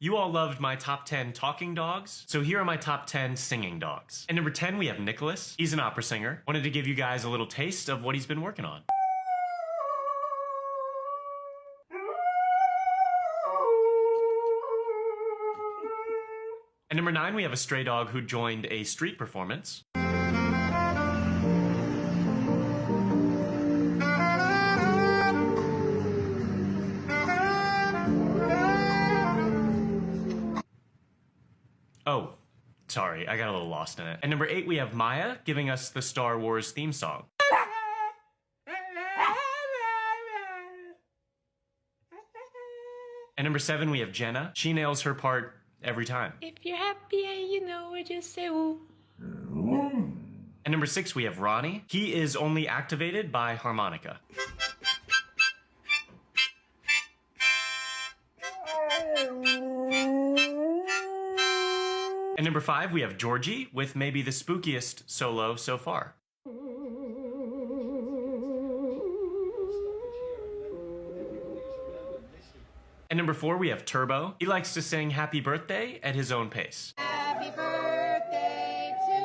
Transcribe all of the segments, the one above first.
You all loved my top 10 talking dogs, so here are my top 10 singing dogs. At number 10, we have Nicholas. He's an opera singer. Wanted to give you guys a little taste of what he's been working on. At number 9, we have a stray dog who joined a street performance. Oh, sorry, I got a little lost in it. At number 8, we have Maya giving us the Star Wars theme song. At number 7, we have Jenna. She nails her part every time. If you're happy and you know it, just say woo. At number 6, we have Ronnie. He is only activated by harmonica. At number 5, we have Georgie with maybe the spookiest solo so far. At number 4, we have Turbo. He likes to sing Happy Birthday at his own pace. Happy birthday to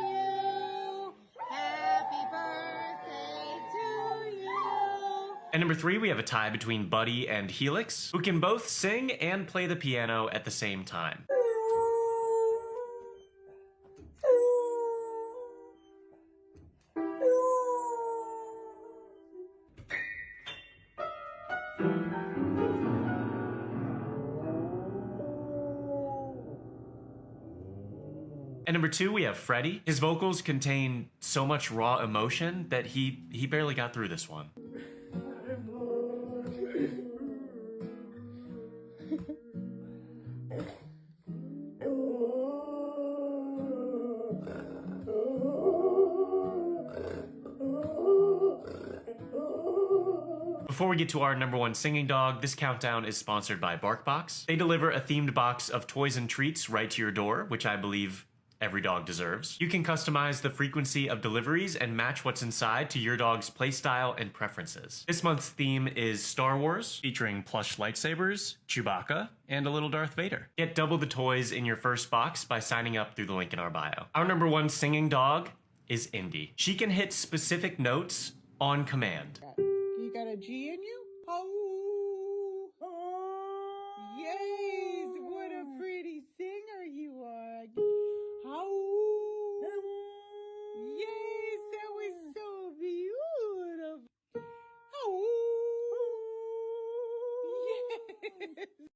you. Happy birthday to you. At number 3, we have a tie between Buddy and Helix, who can both sing and play the piano at the same time. At number 2, we have Freddie. His vocals contain so much raw emotion that he barely got through this one. Before we get to our number 1 singing dog, this countdown is sponsored by BarkBox. They deliver a themed box of toys and treats right to your door, which I believe every dog deserves. You can customize the frequency of deliveries and match what's inside to your dog's playstyle and preferences. This month's theme is Star Wars, featuring plush lightsabers, Chewbacca, and a little Darth Vader. Get double the toys in your first box by signing up through the link in our bio. Our number 1 singing dog is Indi. She can hit specific notes on command. You got a G in you? Oh.